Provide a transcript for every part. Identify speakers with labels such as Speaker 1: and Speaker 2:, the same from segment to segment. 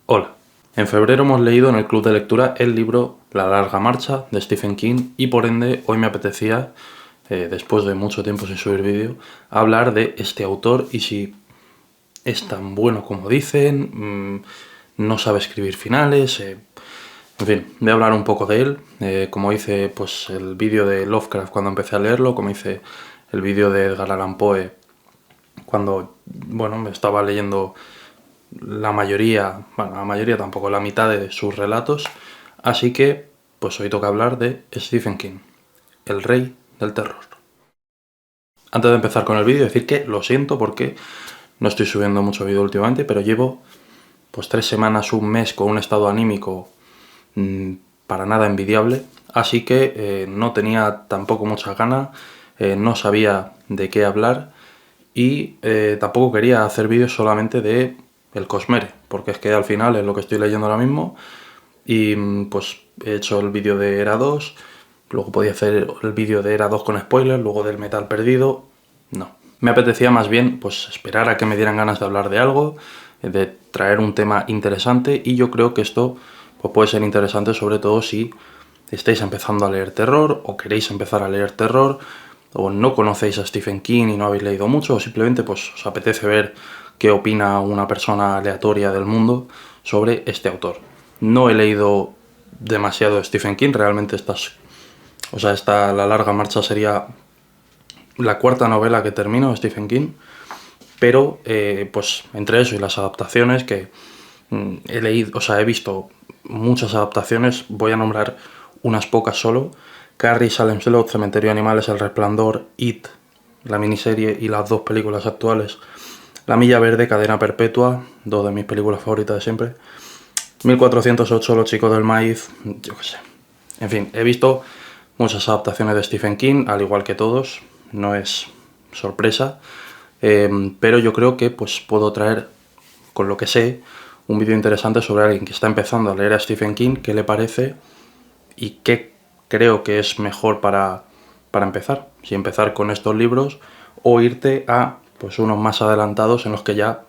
Speaker 1: Hola. En febrero hemos leído en el club de lectura el libro La larga marcha de Stephen King y por ende hoy me apetecía, después de mucho tiempo sin subir vídeo, hablar de este autor y si es tan bueno como dicen, no sabe escribir finales, en fin, voy a hablar un poco de él, como hice pues, el vídeo de Lovecraft cuando empecé a leerlo, como hice el vídeo de Edgar Allan Poe cuando, bueno, me estaba leyendo la mayoría tampoco, la mitad de sus relatos, así que pues hoy toca hablar de Stephen King, el rey del terror. Antes de empezar con el vídeo, decir que lo siento porque no estoy subiendo mucho vídeo últimamente, pero llevo pues 3 semanas, un mes con un estado anímico para nada envidiable, así que no tenía tampoco muchas ganas, no sabía de qué hablar y tampoco quería hacer vídeos solamente de el Cosmere, porque es que al final es lo que estoy leyendo ahora mismo y pues he hecho el vídeo de Era 2, luego podía hacer el vídeo de Era 2 con spoilers, luego del Metal Perdido, no. Me apetecía más bien pues esperar a que me dieran ganas de hablar de algo, de traer un tema interesante y yo creo que esto pues, puede ser interesante sobre todo si estáis empezando a leer terror o queréis empezar a leer terror o no conocéis a Stephen King y no habéis leído mucho o simplemente pues os apetece ver qué opina una persona aleatoria del mundo sobre este autor. No he leído demasiado de Stephen King, realmente La larga marcha sería la cuarta novela que termino de Stephen King, pero pues entre eso y las adaptaciones que he leído, he visto muchas adaptaciones, voy a nombrar unas pocas solo: Carrie, Salem Slot, Cementerio de Animales, El Resplandor, It, la miniserie y las 2 películas actuales, La Milla Verde, Cadena Perpetua, 2 de mis películas favoritas de siempre, 1408, Los Chicos del Maíz, yo qué sé. En fin, he visto muchas adaptaciones de Stephen King, al igual que todos, no es sorpresa, pero yo creo que pues puedo traer, con lo que sé, un vídeo interesante sobre alguien que está empezando a leer a Stephen King, qué le parece y qué creo que es mejor para empezar. Si empezar con estos libros o irte a pues unos más adelantados en los que ya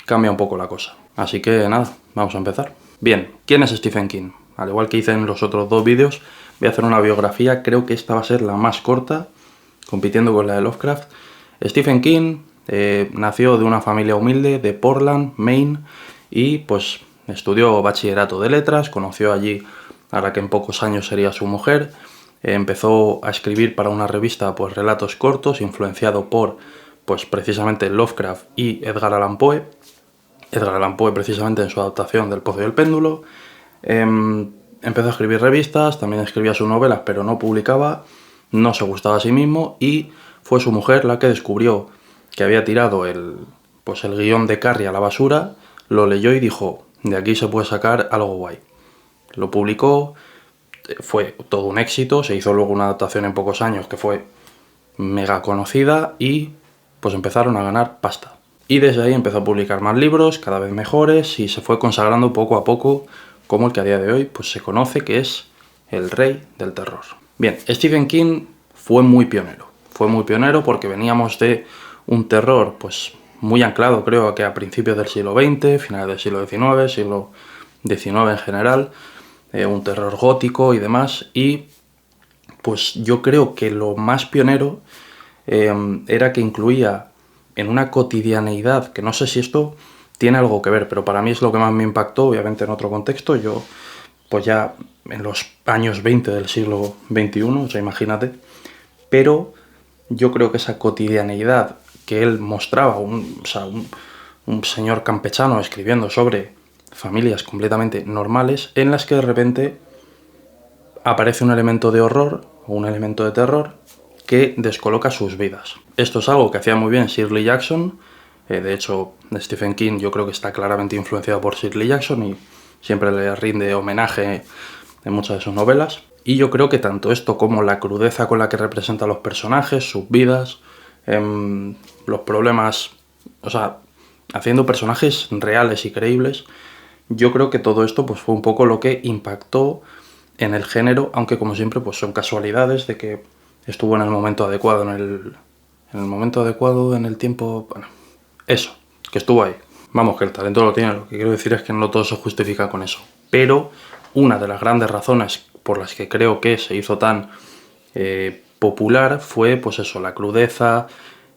Speaker 1: cambia un poco la cosa. Así que nada, vamos a empezar. Bien, ¿quién es Stephen King? Al igual que hice en los otros 2 vídeos, voy a hacer una biografía, creo que esta va a ser la más corta, compitiendo con la de Lovecraft. Stephen King nació de una familia humilde de Portland, Maine, y pues estudió bachillerato de letras, conoció allí a la que en pocos años sería su mujer, empezó a escribir para una revista pues relatos cortos, influenciado por pues precisamente Lovecraft y Edgar Allan Poe. Edgar Allan Poe precisamente en su adaptación del Pozo y el Péndulo. Empezó a escribir revistas, también escribía sus novelas, pero no publicaba, no se gustaba a sí mismo y fue su mujer la que descubrió que había tirado el guión de Carrie a la basura, lo leyó y dijo, de aquí se puede sacar algo guay. Lo publicó, fue todo un éxito, se hizo luego una adaptación en pocos años que fue mega conocida y pues empezaron a ganar pasta. Y desde ahí empezó a publicar más libros, cada vez mejores, y se fue consagrando poco a poco como el que a día de hoy pues se conoce que es el rey del terror. Bien, Stephen King fue muy pionero porque veníamos de un terror pues muy anclado, creo que a principios del siglo XX, finales del siglo XIX, siglo XIX en general, un terror gótico y demás, y pues yo creo que lo más pionero era que incluía en una cotidianeidad, que no sé si esto tiene algo que ver, pero para mí es lo que más me impactó, obviamente en otro contexto, yo pues ya en los años 20 del siglo XXI, o sea, imagínate, pero yo creo que esa cotidianeidad que él mostraba, un señor campechano escribiendo sobre familias completamente normales, en las que de repente aparece un elemento de horror o un elemento de terror que descoloca sus vidas. Esto es algo que hacía muy bien Shirley Jackson, de hecho Stephen King yo creo que está claramente influenciado por Shirley Jackson y siempre le rinde homenaje en muchas de sus novelas. Y yo creo que tanto esto como la crudeza con la que representa a los personajes, sus vidas, los problemas, haciendo personajes reales y creíbles, yo creo que todo esto pues, fue un poco lo que impactó en el género, aunque como siempre pues son casualidades de que estuvo en el momento adecuado, en el momento adecuado, en el tiempo, bueno, eso, que estuvo ahí, Vamos, que el talento lo tiene, lo que quiero decir es que no todo se justifica con eso. Pero una de las grandes razones por las que creo que se hizo tan popular fue, pues eso, la crudeza,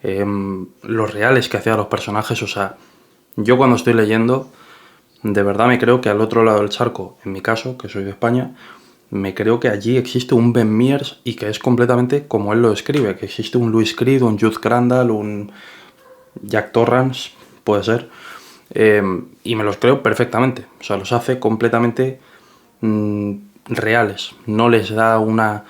Speaker 1: los reales que hacían los personajes. O sea, yo cuando estoy leyendo, de verdad me creo que al otro lado del charco, en mi caso, que soy de España, me creo que allí existe un Ben Mears y que es completamente como él lo escribe, que existe un Louis Creed, un Jude Crandall, un Jack Torrance, puede ser, y me los creo perfectamente. O sea, los hace completamente reales. No les da una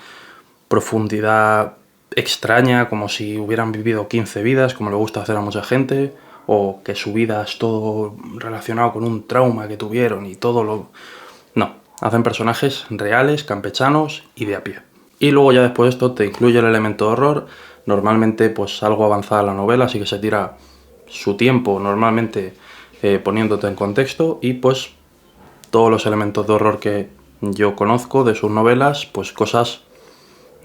Speaker 1: profundidad extraña, como si hubieran vivido 15 vidas, como le gusta hacer a mucha gente, o que su vida es todo relacionado con un trauma que tuvieron y todo lo... No, hacen personajes reales, campechanos y de a pie. Y luego ya después de esto te incluye el elemento de horror, normalmente pues algo avanzada la novela, así que se tira su tiempo normalmente poniéndote en contexto, y pues todos los elementos de horror que yo conozco de sus novelas, pues cosas,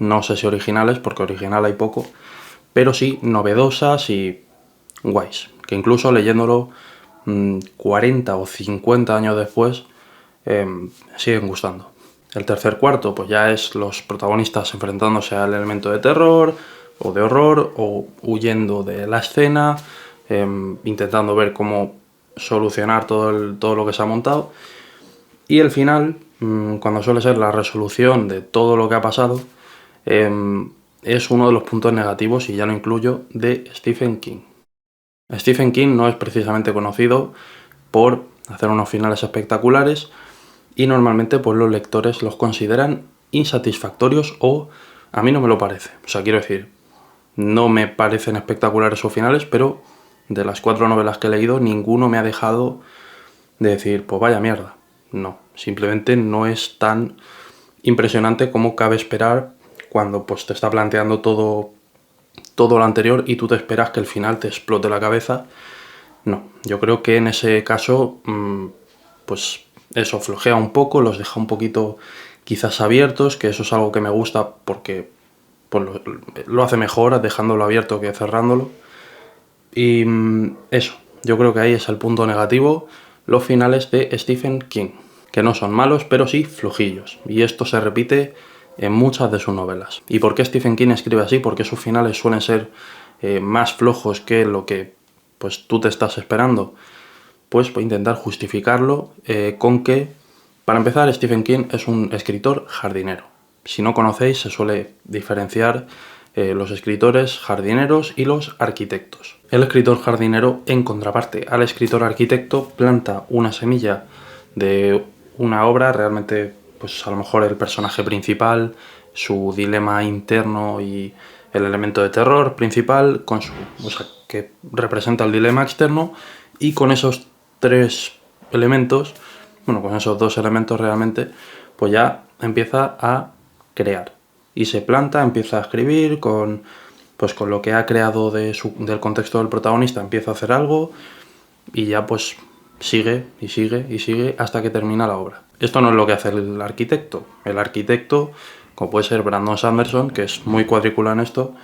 Speaker 1: no sé si originales, porque original hay poco, pero sí novedosas y guays, que incluso leyéndolo 40 o 50 años después siguen gustando. El tercer cuarto pues ya es los protagonistas enfrentándose al elemento de terror o de horror, o huyendo de la escena, intentando ver cómo solucionar todo lo que se ha montado. Y el final, cuando suele ser la resolución de todo lo que ha pasado, es uno de los puntos negativos, y ya lo incluyo, de Stephen King. Stephen King no es precisamente conocido por hacer unos finales espectaculares, y normalmente pues los lectores los consideran insatisfactorios, o a mí no me lo parece. O sea, quiero decir, no me parecen espectaculares sus finales, pero de las 4 novelas que he leído, ninguno me ha dejado de decir, pues vaya mierda. No, simplemente no es tan impresionante como cabe esperar cuando pues te está planteando todo lo anterior y tú te esperas que el final te explote la cabeza. No, yo creo que en ese caso pues eso flojea un poco, los deja un poquito quizás abiertos, que eso es algo que me gusta porque pues, lo hace mejor dejándolo abierto que cerrándolo. Y eso, yo creo que ahí es el punto negativo, los finales de Stephen King, que no son malos, pero sí flojillos. Y esto se repite en muchas de sus novelas. ¿Y por qué Stephen King escribe así? Porque sus finales suelen ser más flojos que lo que pues tú te estás esperando. Pues voy a intentar justificarlo con que, para empezar, Stephen King es un escritor jardinero. Si no conocéis, se suele diferenciar los escritores jardineros y los arquitectos. El escritor jardinero, en contraparte al escritor arquitecto, planta una semilla de una obra, realmente, pues a lo mejor el personaje principal, su dilema interno y el elemento de terror principal, o sea, que representa el dilema externo, y con esos 3 elementos, bueno, con esos 2 elementos realmente, pues ya empieza a crear. Y se planta, empieza a escribir con lo que ha creado del contexto del protagonista, empieza a hacer algo, y ya pues sigue y sigue y sigue hasta que termina la obra. Esto no es lo que hace el arquitecto. El arquitecto, como puede ser Brandon Sanderson, que es muy cuadriculado en esto,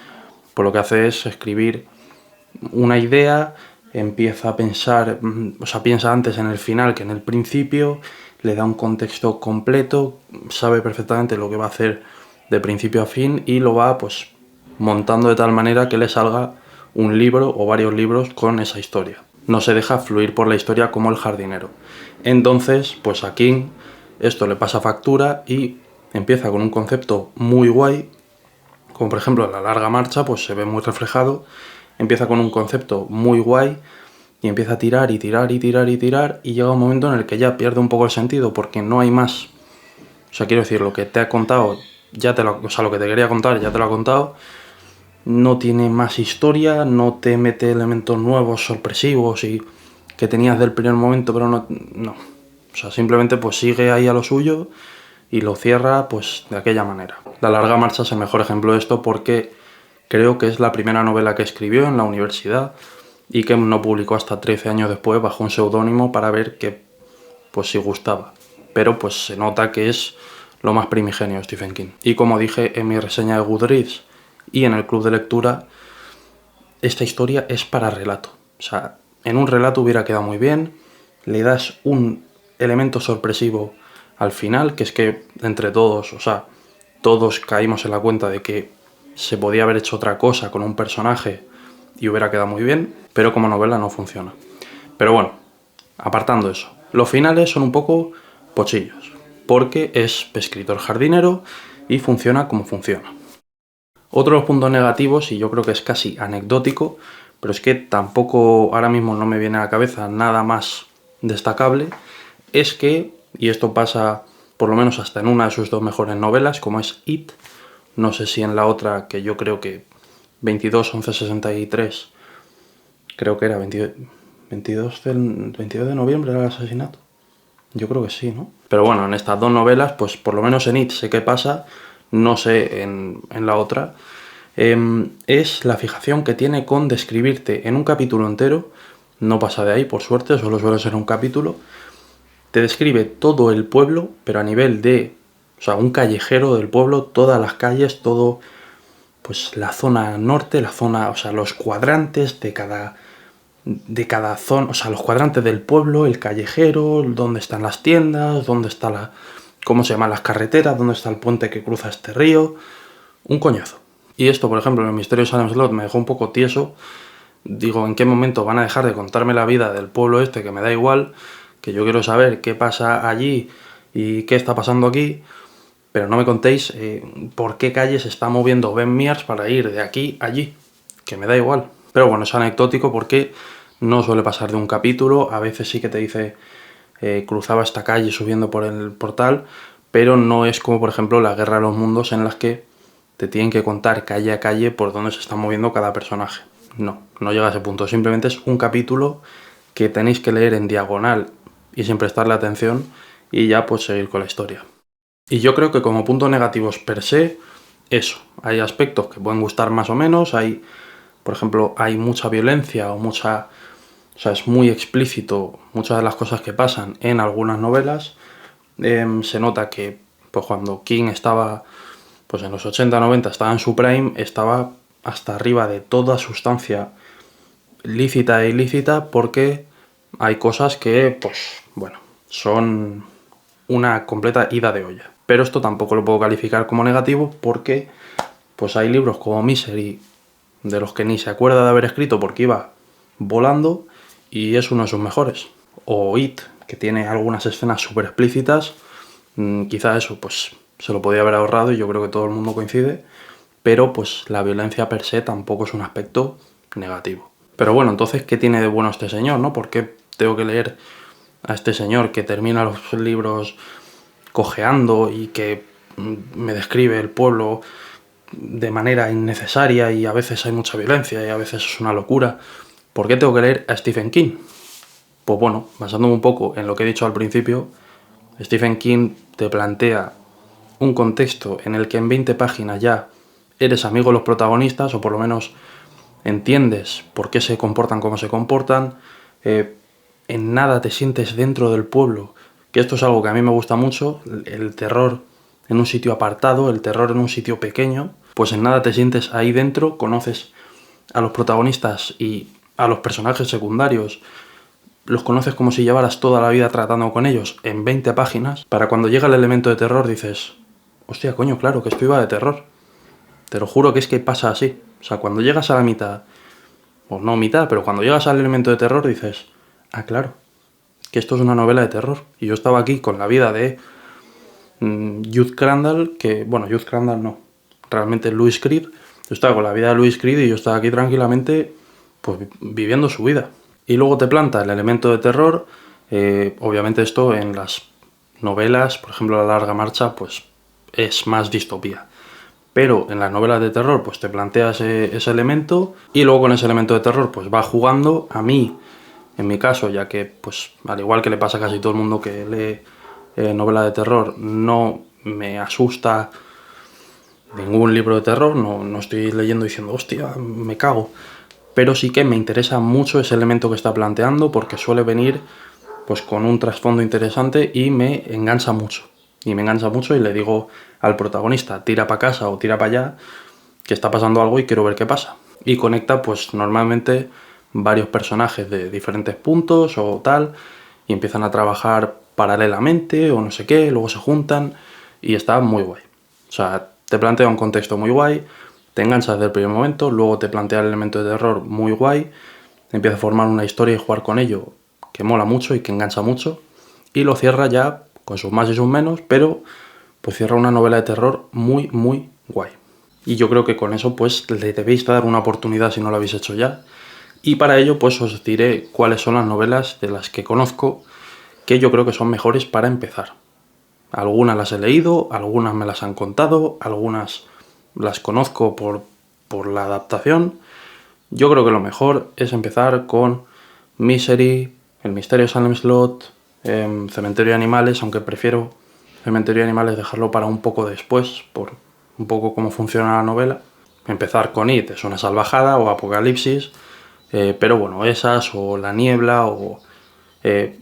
Speaker 1: pues lo que hace es escribir una idea, empieza a pensar, o sea, piensa antes en el final que en el principio, le da un contexto completo, sabe perfectamente lo que va a hacer de principio a fin, y lo va pues montando de tal manera que le salga un libro o varios libros con esa historia. No se deja fluir por la historia como el jardinero. Entonces, pues a King esto le pasa factura y empieza con un concepto muy guay, como por ejemplo La larga marcha, pues se ve muy reflejado. Empieza con un concepto muy guay y empieza a tirar y tirar y tirar y tirar, y llega un momento en el que ya pierde un poco el sentido porque no hay más. O sea, quiero decir, lo que te ha contado, lo que te quería contar ya te lo ha contado. No tiene más historia, no te mete elementos nuevos, sorpresivos y que tenías del primer momento, pero no. O sea, simplemente pues sigue ahí a lo suyo y lo cierra pues de aquella manera. La larga marcha es el mejor ejemplo de esto, porque creo que es la primera novela que escribió en la universidad y que no publicó hasta 13 años después bajo un seudónimo para ver que pues si gustaba. Pero pues se nota que es lo más primigenio de Stephen King. Y como dije en mi reseña de Goodreads y en el club de lectura, esta historia es para relato. O sea, en un relato hubiera quedado muy bien, le das un elemento sorpresivo al final, que es que entre todos, o sea, todos caímos en la cuenta de que se podía haber hecho otra cosa con un personaje y hubiera quedado muy bien, pero como novela no funciona. Pero bueno, apartando eso, los finales son un poco pochillos, porque es escritor jardinero y funciona como funciona. Otro de los puntos negativos, y yo creo que es casi anecdótico, pero es que tampoco ahora mismo no me viene a la cabeza nada más destacable, es que, y esto pasa por lo menos hasta en una de sus dos mejores novelas, como es It, no sé si en la otra, que yo creo que 22-11-63, creo que era 22 de noviembre era el asesinato. Yo creo que sí, ¿no? Pero bueno, en estas dos novelas, pues por lo menos en It sé qué pasa, no sé en la otra. Es la fijación que tiene con describirte en un capítulo entero, no pasa de ahí, por suerte, solo suele ser un capítulo, te describe todo el pueblo, pero a nivel de, o sea, un callejero del pueblo, todas las calles, todo, pues la zona norte, la zona, o sea, los cuadrantes de cada zona, o sea, los cuadrantes del pueblo, el callejero, dónde están las tiendas, dónde está cómo se llaman las carreteras, dónde está el puente que cruza este río, un coñazo. Y esto, por ejemplo, en el misterio de Salem Slot me dejó un poco tieso. Digo, ¿en qué momento van a dejar de contarme la vida del pueblo este, que me da igual, que yo quiero saber qué pasa allí y qué está pasando aquí, pero no me contéis por qué calle se está moviendo Ben Mears para ir de aquí a allí, que me da igual? Pero bueno, es anecdótico porque no suele pasar de un capítulo, a veces sí que te dice cruzaba esta calle subiendo por el portal, pero no es como por ejemplo la Guerra de los Mundos, en las que te tienen que contar calle a calle por dónde se está moviendo cada personaje. No llega a ese punto, simplemente es un capítulo que tenéis que leer en diagonal y sin prestarle atención y ya pues seguir con la historia. Y yo creo que como puntos negativos per se, eso, hay aspectos que pueden gustar más o menos, hay, por ejemplo, hay mucha violencia o sea, es muy explícito muchas de las cosas que pasan en algunas novelas. Se nota que pues cuando King estaba pues en los 80-90, estaba en su prime, estaba hasta arriba de toda sustancia lícita e ilícita, porque hay cosas que, pues, bueno, son una completa ida de olla. Pero esto tampoco lo puedo calificar como negativo, porque pues hay libros como Misery, de los que ni se acuerda de haber escrito porque iba volando, y es uno de sus mejores. O It, que tiene algunas escenas súper explícitas, quizá eso, pues se lo podía haber ahorrado y yo creo que todo el mundo coincide, pero pues la violencia per se tampoco es un aspecto negativo. Pero bueno, entonces, ¿qué tiene de bueno este señor, no? ¿Por qué tengo que leer a este señor que termina los libros cojeando y que me describe el pueblo de manera innecesaria y a veces hay mucha violencia y a veces es una locura? ¿Por qué tengo que leer a Stephen King? Pues bueno, basándome un poco en lo que he dicho al principio, Stephen King te plantea un contexto en el que en 20 páginas ya eres amigo de los protagonistas, o por lo menos entiendes por qué se comportan como se comportan, en nada te sientes dentro del pueblo, que esto es algo que a mí me gusta mucho, el terror en un sitio apartado, el terror en un sitio pequeño, pues en nada te sientes ahí dentro, conoces a los protagonistas y a los personajes secundarios, los conoces como si llevaras toda la vida tratando con ellos en 20 páginas, para cuando llega el elemento de terror dices, hostia, coño, claro, que esto iba de terror. Te lo juro que es que pasa así. O sea, cuando llegas a la mitad, o no mitad, pero cuando llegas al elemento de terror dices, ah, claro, que esto es una novela de terror. Y yo estaba aquí con la vida de Youth Crandall, que, bueno, Youth Crandall no, realmente Louis Creed. Yo estaba con la vida de Louis Creed y yo estaba aquí tranquilamente, pues viviendo su vida. Y luego te planta el elemento de terror, obviamente esto en las novelas, por ejemplo La larga marcha, pues es más distopía. Pero en las novelas de terror pues te planteas ese elemento y luego con ese elemento de terror pues va jugando. A mí, en mi caso, ya que pues al igual que le pasa a casi todo el mundo que lee novela de terror, no me asusta ningún libro de terror, no estoy leyendo diciendo hostia, me cago, pero sí que me interesa mucho ese elemento que está planteando, porque suele venir pues con un trasfondo interesante y me engancha mucho. Y me engancha mucho y le digo al protagonista, tira para casa o tira para allá, que está pasando algo y quiero ver qué pasa. Y conecta pues normalmente varios personajes de diferentes puntos o tal, y empiezan a trabajar paralelamente o no sé qué, luego se juntan y está muy guay. O sea, te plantea un contexto muy guay, te enganchas desde el primer momento, luego te plantea el elemento de terror muy guay, empieza a formar una historia y jugar con ello que mola mucho y que engancha mucho, y lo cierra ya con sus más y sus menos, pero pues cierra una novela de terror muy, muy guay. Y yo creo que con eso pues le debéis dar una oportunidad si no lo habéis hecho ya. Y para ello pues os diré cuáles son las novelas de las que conozco que yo creo que son mejores para empezar. Algunas las he leído, algunas me las han contado, algunas las conozco por la adaptación. Yo creo que lo mejor es empezar con Misery, El misterio de Salem Slot, Cementerio de Animales, aunque prefiero Cementerio de Animales dejarlo para un poco después, por un poco cómo funciona la novela. Empezar con It es una salvajada, o Apocalipsis, pero bueno, esas o La Niebla o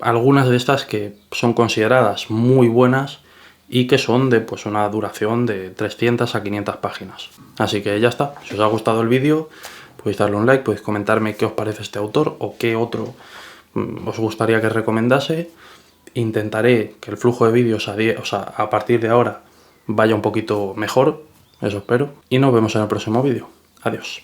Speaker 1: algunas de estas que son consideradas muy buenas y que son de pues una duración de 300 a 500 páginas. Así que ya está, si os ha gustado el vídeo podéis darle un like, podéis comentarme qué os parece este autor o qué otro os gustaría que recomendase. Intentaré que el flujo de vídeos a partir de ahora vaya un poquito mejor, eso espero, y nos vemos en el próximo vídeo. Adiós.